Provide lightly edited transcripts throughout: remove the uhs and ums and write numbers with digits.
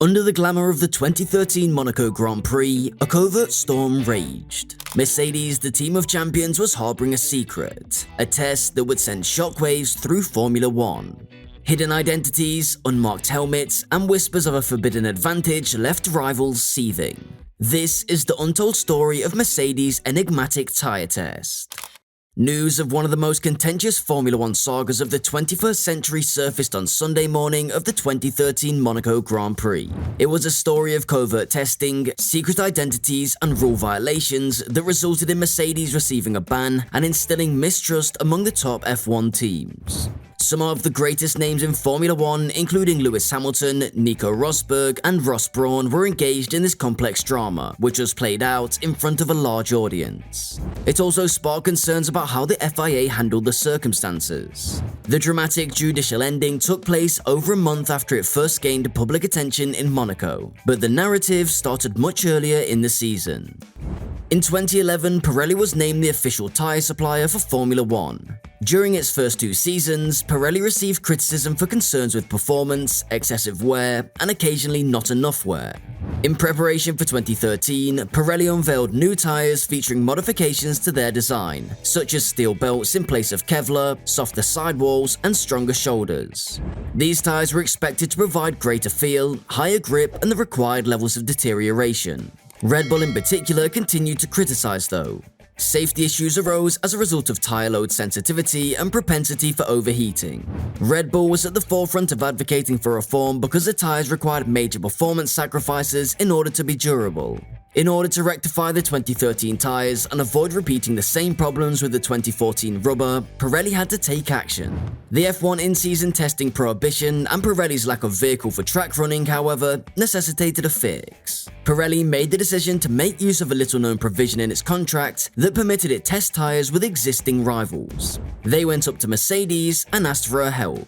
Under the glamour of the 2013 Monaco Grand Prix, a covert storm raged. Mercedes, the team of champions, was harboring a secret, a test that would send shockwaves through Formula One. Hidden identities, unmarked helmets, and whispers of a forbidden advantage left rivals seething. This is the untold story of Mercedes' enigmatic tyre test. News of one of the most contentious Formula One sagas of the 21st century surfaced on Sunday morning of the 2013 Monaco Grand Prix. It was a story of covert testing, secret identities, and rule violations that resulted in Mercedes receiving a ban and instilling mistrust among the top F1 teams. Some of the greatest names in Formula One, including Lewis Hamilton, Nico Rosberg, and Ross Brawn, were engaged in this complex drama, which was played out in front of a large audience. It also sparked concerns about how the FIA handled the circumstances. The dramatic judicial ending took place over a month after it first gained public attention in Monaco, but the narrative started much earlier in the season. In 2011, Pirelli was named the official tyre supplier for Formula One. During its first two seasons, Pirelli received criticism for concerns with performance, excessive wear, and occasionally not enough wear. In preparation for 2013, Pirelli unveiled new tyres featuring modifications to their design, such as steel belts in place of Kevlar, softer sidewalls, and stronger shoulders. These tyres were expected to provide greater feel, higher grip, and the required levels of deterioration. Red Bull in particular continued to criticize though. Safety issues arose as a result of tyre load sensitivity and propensity for overheating. Red Bull was at the forefront of advocating for reform because the tyres required major performance sacrifices in order to be durable. In order to rectify the 2013 tyres and avoid repeating the same problems with the 2014 rubber, Pirelli had to take action. The F1 in-season testing prohibition and Pirelli's lack of vehicle for track running, however, necessitated a fix. Pirelli made the decision to make use of a little-known provision in its contract that permitted it test tyres with existing rivals. They went up to Mercedes and asked for her help.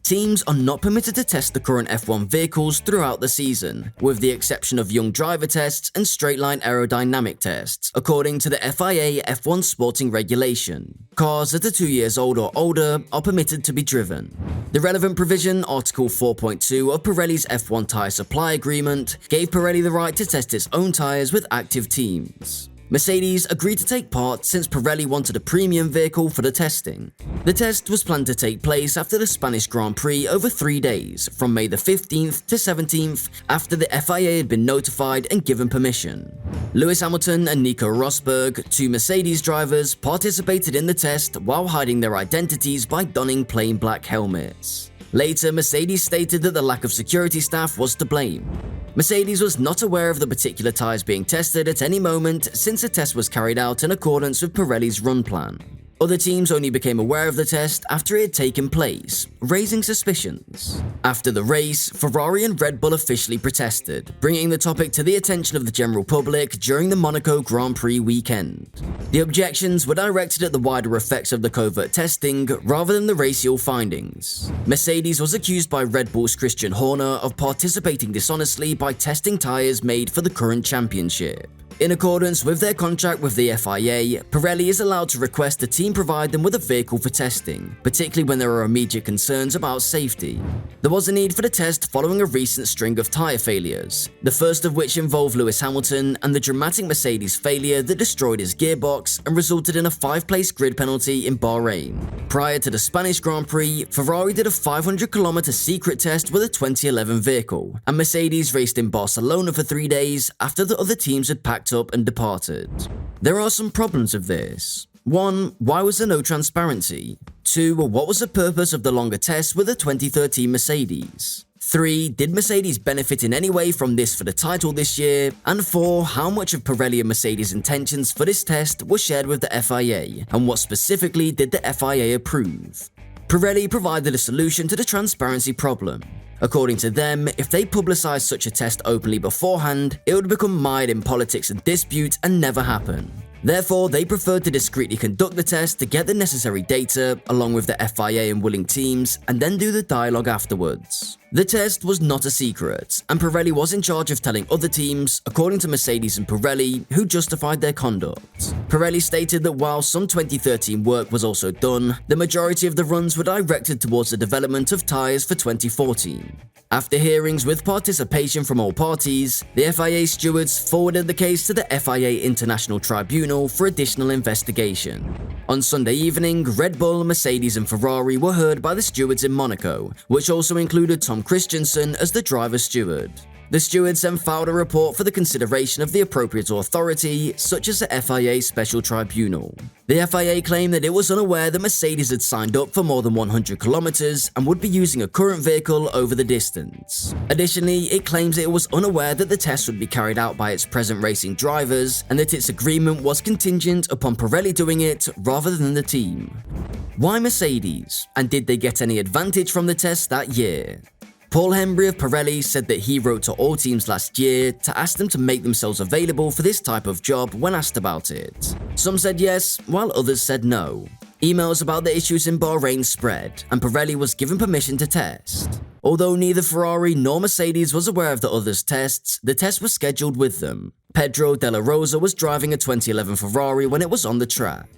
Teams are not permitted to test the current F1 vehicles throughout the season, with the exception of young driver tests and straight-line aerodynamic tests, according to the FIA F1 sporting regulation. Cars that are 2 years old or older are permitted to be driven. The relevant provision, Article 4.2 of Pirelli's F1 tyre supply agreement, gave Pirelli the right to test its own tyres with active teams. Mercedes agreed to take part since Pirelli wanted a premium vehicle for the testing. The test was planned to take place after the Spanish Grand Prix over 3 days, from May the 15th to 17th, after the FIA had been notified and given permission. Lewis Hamilton and Nico Rosberg, two Mercedes drivers, participated in the test while hiding their identities by donning plain black helmets. Later, Mercedes stated that the lack of security staff was to blame. Mercedes was not aware of the particular tyres being tested at any moment since the test was carried out in accordance with Pirelli's run plan. Other teams only became aware of the test after it had taken place, raising suspicions. After the race, Ferrari and Red Bull officially protested, bringing the topic to the attention of the general public during the Monaco Grand Prix weekend. The objections were directed at the wider effects of the covert testing rather than the racial findings. Mercedes was accused by Red Bull's Christian Horner of participating dishonestly by testing tyres made for the current championship. In accordance with their contract with the FIA, Pirelli is allowed to request the team provide them with a vehicle for testing, particularly when there are immediate concerns about safety. There was a need for the test following a recent string of tyre failures, the first of which involved Lewis Hamilton and the dramatic Mercedes failure that destroyed his gearbox and resulted in a 5-place grid penalty in Bahrain. Prior to the Spanish Grand Prix, Ferrari did a 500-kilometer secret test with a 2011 vehicle, and Mercedes raced in Barcelona for 3 days after the other teams had packed up and departed. There are some problems with this. 1. Why was there no transparency? 2. What was the purpose of the longer test with the 2013 Mercedes? 3. Did Mercedes benefit in any way from this for the title this year? And 4. How much of Pirelli and Mercedes' intentions for this test were shared with the FIA, and what specifically did the FIA approve? Pirelli provided a solution to the transparency problem. According to them, if they publicized such a test openly beforehand, it would become mired in politics and dispute and never happen. Therefore, they preferred to discreetly conduct the test to get the necessary data, along with the FIA and willing teams, and then do the dialogue afterwards. The test was not a secret, and Pirelli was in charge of telling other teams, according to Mercedes and Pirelli, who justified their conduct. Pirelli stated that while some 2013 work was also done, the majority of the runs were directed towards the development of tyres for 2014. After hearings with participation from all parties, the FIA stewards forwarded the case to the FIA International Tribunal for additional investigation. On Sunday evening, Red Bull, Mercedes and Ferrari were heard by the stewards in Monaco, which also included Tom Christensen as the driver steward. The stewards then filed a report for the consideration of the appropriate authority, such as the FIA Special Tribunal. The FIA claimed that it was unaware that Mercedes had signed up for more than 100 kilometers and would be using a current vehicle over the distance. Additionally, it claims that it was unaware that the test would be carried out by its present racing drivers and that its agreement was contingent upon Pirelli doing it rather than the team. Why Mercedes? And did they get any advantage from the test that year? Paul Hembry of Pirelli said that he wrote to all teams last year to ask them to make themselves available for this type of job when asked about it. Some said yes, while others said no. Emails about the issues in Bahrain spread, and Pirelli was given permission to test. Although neither Ferrari nor Mercedes was aware of the others' tests, the test was scheduled with them. Pedro Della Rosa was driving a 2011 Ferrari when it was on the track.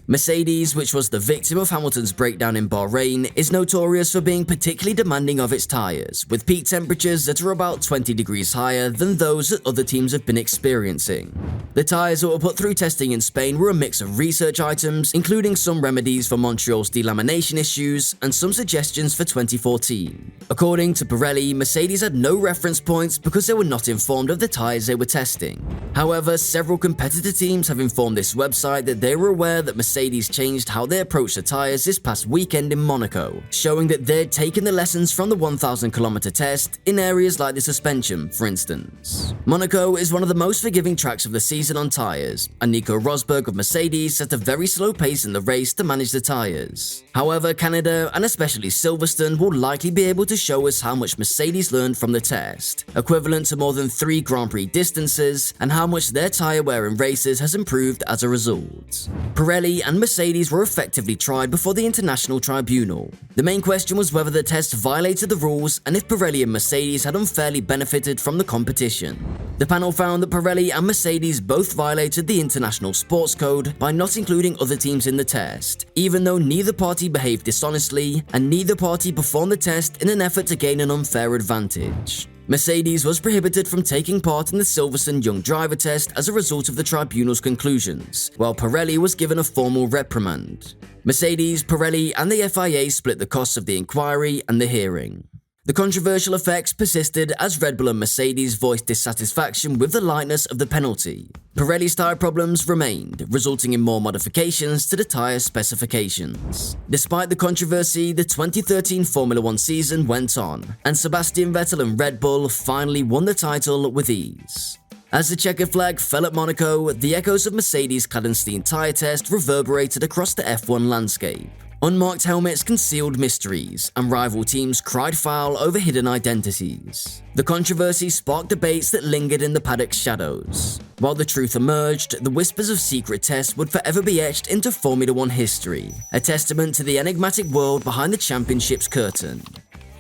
Mercedes, which was the victim of Hamilton's breakdown in Bahrain, is notorious for being particularly demanding of its tyres, with peak temperatures that are about 20 degrees higher than those that other teams have been experiencing. The tyres that were put through testing in Spain were a mix of research items, including some remedies for Montreal's delamination issues and some suggestions for 2014. According to Pirelli, Mercedes had no reference points because they were not informed of the tyres they were testing. However, several competitor teams have informed this website that they were aware that Mercedes changed how they approached the tyres this past weekend in Monaco, showing that they'd taken the lessons from the 1,000-kilometer test in areas like the suspension, for instance. Monaco is one of the most forgiving tracks of the season on tyres, and Nico Rosberg of Mercedes set a very slow pace in the race to manage the tyres. However, Canada, and especially Silverstone, will likely be able to show us how much Mercedes learned from the test, equivalent to more than 3 Grand Prix distances, and how much their tyre wear in races has improved as a result. Pirelli and Mercedes were effectively tried before the International Tribunal. The main question was whether the test violated the rules and if Pirelli and Mercedes had unfairly benefited from the competition. The panel found that Pirelli and Mercedes both violated the International Sports Code by not including other teams in the test, even though neither party behaved dishonestly and neither party performed the test in an effort to gain an unfair advantage. Mercedes was prohibited from taking part in the Silverstone Young Driver test as a result of the tribunal's conclusions, while Pirelli was given a formal reprimand. Mercedes, Pirelli, and the FIA split the costs of the inquiry and the hearing. The controversial effects persisted as Red Bull and Mercedes voiced dissatisfaction with the lightness of the penalty. Pirelli's tyre problems remained, resulting in more modifications to the tyre specifications. Despite the controversy, the 2013 Formula 1 season went on, and Sebastian Vettel and Red Bull finally won the title with ease. As the checkered flag fell at Monaco, the echoes of Mercedes' clandestine tyre test reverberated across the F1 landscape. Unmarked helmets concealed mysteries, and rival teams cried foul over hidden identities. The controversy sparked debates that lingered in the paddock's shadows. While the truth emerged, the whispers of secret tests would forever be etched into Formula 1 history, a testament to the enigmatic world behind the championship's curtain.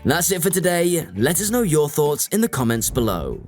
That's it for today. Let us know your thoughts in the comments below.